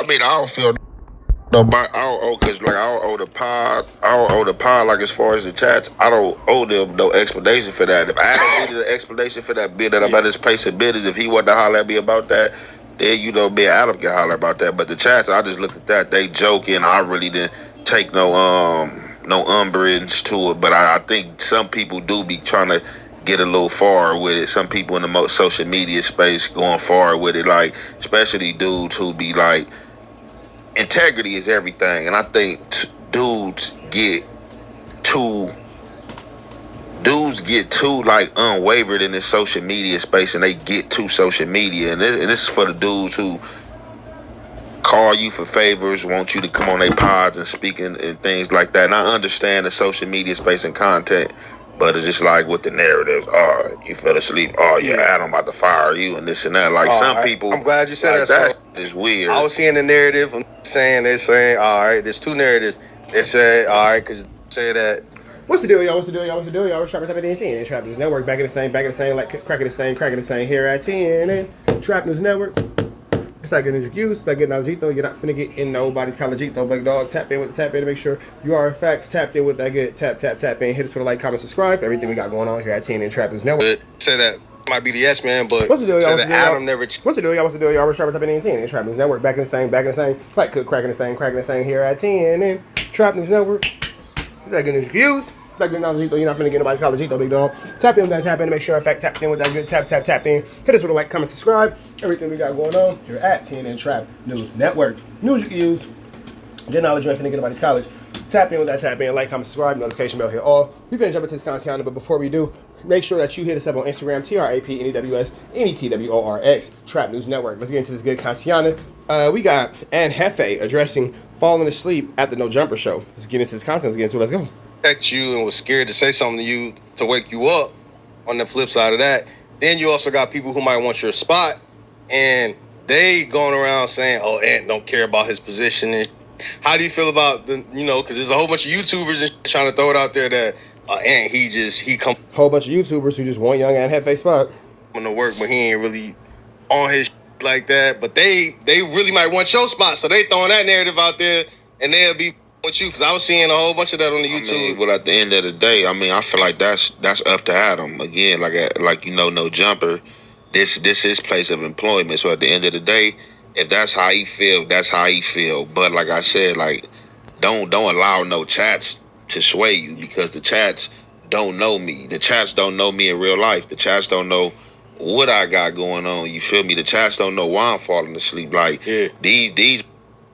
I mean, I don't feel no, but I don't owe, cause like I don't owe the pod. I don't owe the pod. Like as far as the chats, I don't owe them no explanation for that. If Adam needed an explanation for that bid that I'm at his place of business, if he wanted to holler at me about that, then me and Adam can holler about that. But the chats, I just looked at that. They joking. I really didn't take no umbrage to it. But I think some people do be trying to get a little far with it. Some people in the social media space going far with it, like especially dudes who be like, integrity is everything, and I think dudes get too like unwavered in this social media space, and they get too social media, and this is for the dudes who call you for favors, want you to come on their pods and speak and things like that. And I understand the social media space and content, but it's just like with the narratives. Oh, you fell asleep. Oh yeah, Adam about to fire you and this and that. Like some people. I'm glad you said like that. That is weird. I was seeing the narrative. They're saying, all right, there's two narratives. They say, all right, because say that. What's the deal, y'all? What's the deal, y'all? What's the deal, y'all? We're Trap News ADAM22 and Trap News Network. Back in the same, like cracking the same here at 10 and Trap News Network. It's like getting introduced, it's like getting Algito. You're not finna get in nobody's collegito, big dog. Tap in to make sure you are in fact tapped in with that good tap in. Hit us with a like, comment, subscribe for everything we got going on here at 10 and Trap News Network. Say that might be the yes man, but what's the deal, y'all? Adam never. What's the deal, y'all? What's the deal, y'all? We're Trap News ADAM22 and Trap News Network. Back in the same, like cracking the same here at 10 and Trap News Network. It's like getting introduced. Like you're not finna get nobody's collegito, big dog. Tap in to make sure in fact tapped in with that good tap in. Hit us with a like, comment, subscribe. Everything we got going on here at 10 and Trap News Network. News you can use. Get knowledge you ain't finna get nobody's college. Tap in with that tap in, like, comment, subscribe, notification bell, hit all. We finna jump into this content, but before we do, make sure that you hit us up on Instagram, TRAPNEWS, NETWORX, Trap News Network. Let's get into this good content. We got Ant Jefe addressing falling asleep at the No Jumper show. Let's get into this content. Let's get into it. Let's go. You and was scared to say something to you to wake you up. On the flip side of that, then you also got people who might want your spot, and they going around saying, "Oh, Ant don't care about his position." And how do you feel about the, because there's a whole bunch of YouTubers trying to throw it out there that Ant he come whole bunch of YouTubers who just want young Ant Jefe spot on to work, but he ain't really on his like that. But they really might want your spot, so they throwing that narrative out there, and they'll be with you, because I was seeing a whole bunch of that on the YouTube. I mean, well, at the end of the day, I feel like that's up to Adam. Again, like No Jumper, this his place of employment. So at the end of the day, if that's how he feel, that's how he feel. But like I said, like don't allow no chats to sway you, because the chats don't know me. The chats don't know me in real life. The chats don't know what I got going on. You feel me? The chats don't know why I'm falling asleep. Like these.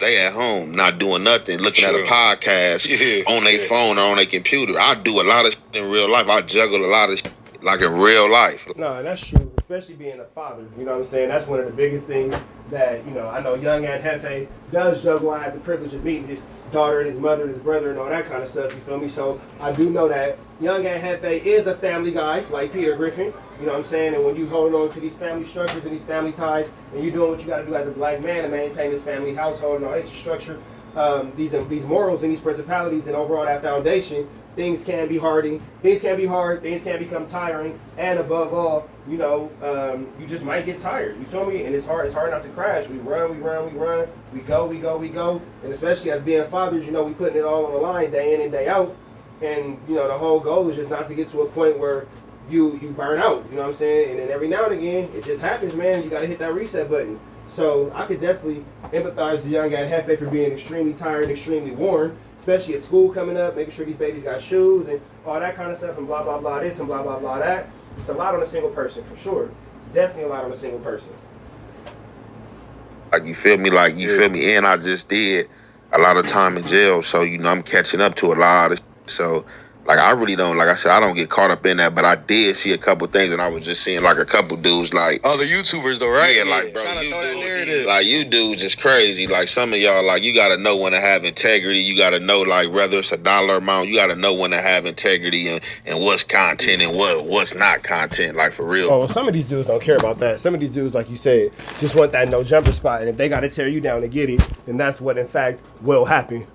They at home, not doing nothing, looking at a podcast on their phone or on their computer. I do a lot of shit in real life. I juggle a lot of shit, like in real life. No, that's true, especially being a father. You know what I'm saying? That's one of the biggest things that, I know young Ant Jefe does juggle. I had the privilege of meeting his daughter and his mother and his brother and all that kind of stuff, you feel me? So I do know that young Ant Jefe is a family guy, like Peter Griffin. You know what I'm saying? And when you hold on to these family structures and these family ties, and you're doing what you got to do as a black man to maintain this family household and all this structure, these morals and these principalities and overall that foundation, things can be hard, things can become tiring, and above all, you just might get tired. You feel me? And it's hard not to crash. We run, we go, and especially as being fathers, we putting it all on the line day in and day out, and the whole goal is just not to get to a point where you burn out, you know what I'm saying? And then every now and again, it just happens, man. You got to hit that reset button. So I could definitely empathize with young Ant Jefe for being extremely tired, extremely worn, especially at school coming up, making sure these babies got shoes and all that kind of stuff, and blah, blah, blah this and blah, blah, blah that. It's a lot on a single person, for sure. Definitely a lot on a single person. Like, you feel me? And I just did a lot of time in jail, so, I'm catching up to a lot of shit. So, like, I really don't, like I said, I don't get caught up in that, but I did see a couple things, and I was just seeing, like, a couple dudes, like... Other YouTubers, though, right? Yeah, like, bro, you dudes is crazy. Like, some of y'all, like, you gotta know when to have integrity. You gotta know, like, whether it's a dollar amount, you gotta know when to have integrity and what's content and what's not content, like, for real. Oh, well, some of these dudes don't care about that. Some of these dudes, like you said, just want that no jumper spot, and if they gotta tear you down to get it, then that's what, in fact, will happen.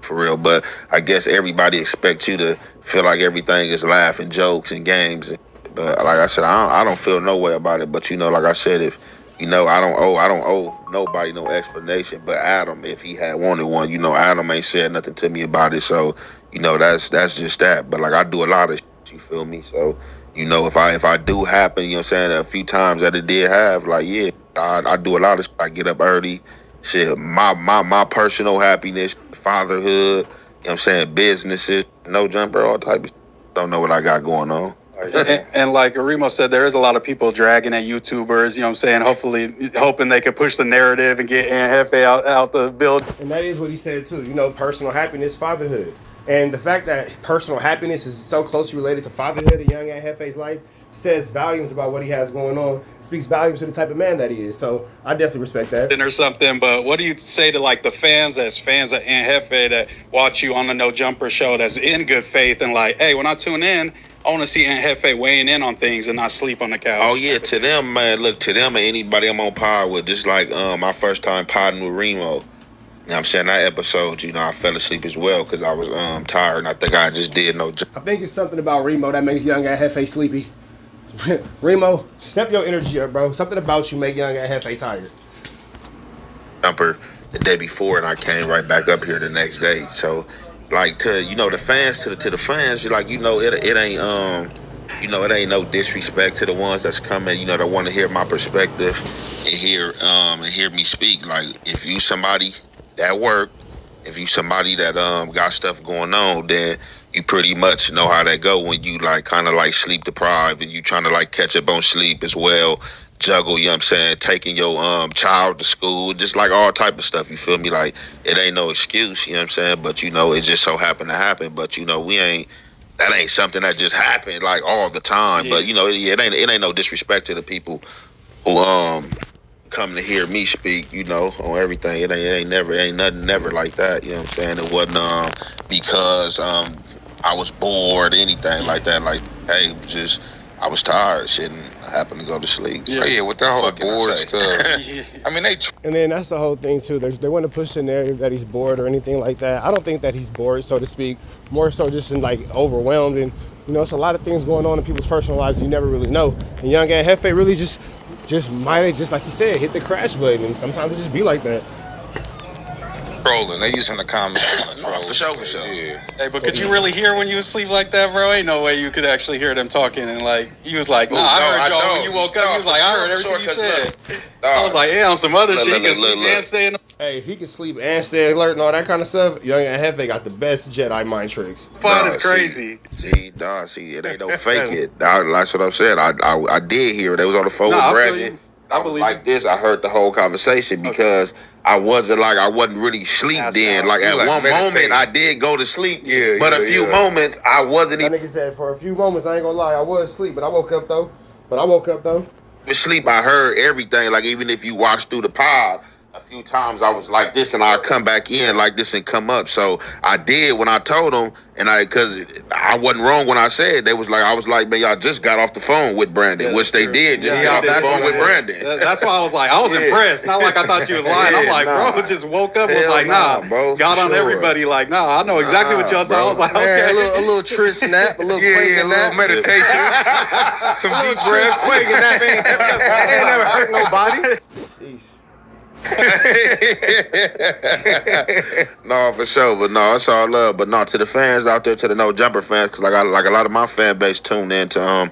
For real, but I guess everybody expects you to feel like everything is laughing, jokes, and games. But like I said, I don't feel no way about it. But like I said, if You know, I don't owe nobody no explanation. But Adam, if he had wanted one, you know, Adam ain't said nothing to me about it. So, you know, that's just that. But like I do a lot of shit, you feel me? So, you know, if I do happen, you know what I'm saying, a few times that it did have, like, yeah, I do a lot of shit. I get up early, shit, my personal happiness, fatherhood, you know what I'm saying, businesses, no jumper, all type of shit. Don't know what I got going on. And like Remo said, there is a lot of people dragging at YouTubers, you know what I'm saying, hoping they could push the narrative and get Ant Jefe out the building. And that is what he said too. You know, personal happiness, fatherhood. And the fact that personal happiness is so closely related to fatherhood in young Ant Jefe's life says volumes about what he has going on. Speaks volumes to the type of man that he is. So I definitely respect that. Or something, but what do you say to like the fans of Ant Jefe that watch you on the No Jumper show that's in good faith and like, hey, when I tune in, I want to see Ant Jefe weighing in on things and not sleep on the couch. Oh yeah, to them, man. Look, to them and anybody I'm on pod with, just like my first time podding with Remo. You know what I'm saying? That episode, you know, I fell asleep as well because I was tired and I think I just did no I think it's something about Remo that makes young Ant Jefe sleepy. Remo, step your energy up, bro. Something about you make young Ant Jefe tired. jumper the day before and I came right back up here the next day. So like to, you know, the fans, to the fans, like, you know, it ain't you know, it ain't no disrespect to the ones that's coming, you know, that want to hear my perspective and hear me speak. Like, if you somebody that work, if you somebody that got stuff going on, then you pretty much know how that go when you like kind of like sleep deprived and you trying to like catch up on sleep as well, juggle, you know what I'm saying, taking your child to school, just like all type of stuff, you feel me? Like, it ain't no excuse, you know what I'm saying? But, you know, it just so happened to happen. But, you know, that ain't something that just happened like all the time. Yeah. But, you know, it ain't no disrespect to the people who come to hear me speak, you know, on everything. It ain't nothing never like that, you know what I'm saying? It wasn't because I was bored or anything like that. Like, hey, just I was tired, shit, and I happened to go to sleep. Yeah, yeah, with that whole bored stuff. I mean, and then that's the whole thing too. They want to push the narrative that he's bored or anything like that. I don't think that he's bored, so to speak. More so just in like overwhelmed, and you know, it's a lot of things going on in people's personal lives you never really know. And young Ant Jefe really just might have, just like he said, hit the crash button, and sometimes it just be like that. Trolling, they using the comments. No, for sure. Yeah. Hey, but could you really hear when you asleep like that, bro? Ain't no way you could actually hear them talking. And like, he was like, nah, I heard y'all when you woke up. He was like, I heard everything you said. I was like, yeah, on some other shit, he can sleep and stay in the... Hey, if he can sleep and stay alert and all that kind of stuff, young Ant Jefe got the best Jedi mind tricks. Fun is crazy. See, it ain't no fake it. That's what I'm saying. I did hear it. They was on the phone with Brandon. I believe like this. I heard the whole conversation because I wasn't really sleep then. Like at one moment I did go to sleep, but a few moments I wasn't even. That nigga said for a few moments, I ain't gonna lie, I was asleep, but I woke up though. Sleep, I heard everything. Like even if you watch through the pod, a few times I was like this and I'd come back in like this and come up. So I did when I told them, and because I wasn't wrong when I said I was like, man, y'all just got off the phone with Brandon, which they did. Just got off the phone with Brandon. That's why I was like, I was impressed. Not like I thought you was lying. I'm like, bro, just woke up and was like, bro, got on everybody like, I know exactly what y'all said. I was like, okay. A little tris nap, a little quaking nap. A little meditation. Some deep breaths. Quaking nap ain't never hurt nobody. No, for sure, but no, it's all love. But no, to the fans out there, to the No Jumper fans, because I got like a lot of my fan base tuned in to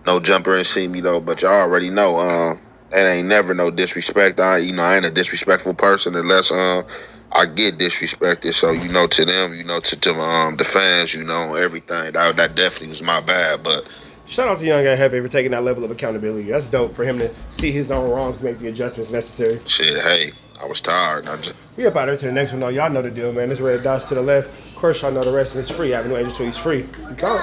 No Jumper and see me though. But y'all already know, it ain't never no disrespect. I ain't a disrespectful person unless I get disrespected. So you know, to them, you know, to the fans, you know, everything. That definitely was my bad, but. Shout out to young Ant Jefe for taking that level of accountability. That's dope for him to see his own wrongs, make the adjustments necessary. Shit, hey, I was tired. We up out there to the next one, though. Y'all know the deal, man. This red dots to the left. Of course, y'all know the rest, and it's free. Avenue Angel Tweets free. Go.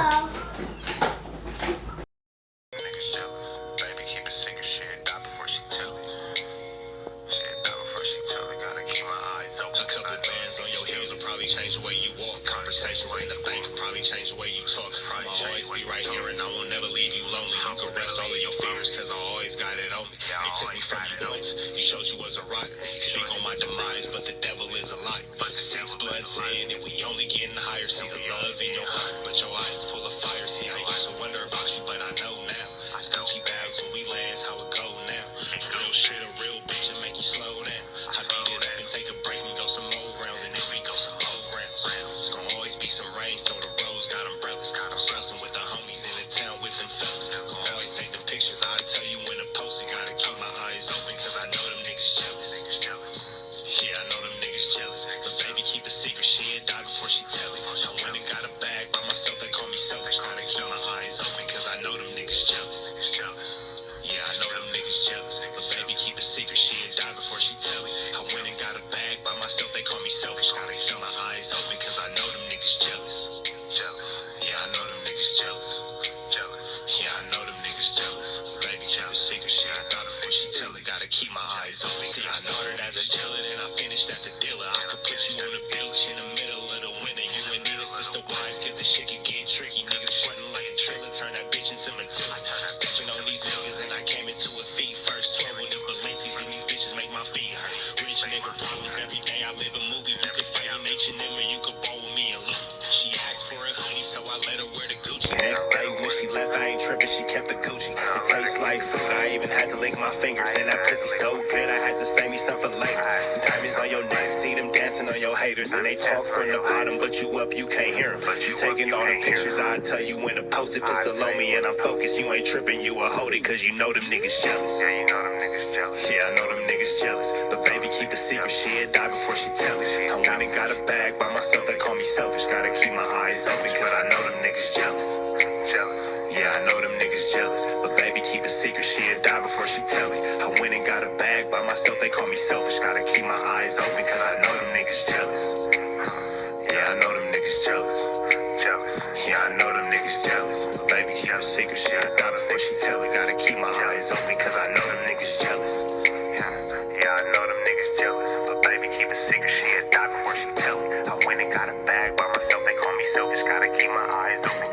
Shit I live a movie. You could fight in H&M or you could ball with me and look. She asked for a hoodie, so I let her wear the Gucci. Next day when she left, I ain't tripping, she kept the Gucci. It tastes like food, I even had to lick my fingers. And that pussy so good, I had to save me some for later. Diamonds on your neck, see them dancing on your haters. And they talk from the bottom, but you up, you can't hear them. You taking all the pictures, I tell you when to post it. Pistol on me and I'm focused, you ain't tripping, you a hold it. Cause you know them niggas jealous. Yeah, you know them niggas jealous. Yeah, I know them niggas jealous. But baby, keep a secret, she'll die before she tell it. I went and got a bag by myself, they call me selfish. Gotta keep my eyes open, cause I know them niggas jealous. Yeah, I know them niggas jealous. But baby, keep a secret, she'll die before she tell it. I went and got a bag by myself, they call me selfish. Gotta keep my eyes open, cause I know them niggas jealous. Yeah, I know them niggas jealous. Yeah, I know them niggas jealous. But baby, keep a secret, she'll die before she tell it. Gotta keep my eyes open, cause I know them niggas jealous. Yeah, I know them niggas jealous. But baby, keep a secret, she'll die before she tell it. I went and got a bag by myself, they call me selfish. Gotta keep my eyes open.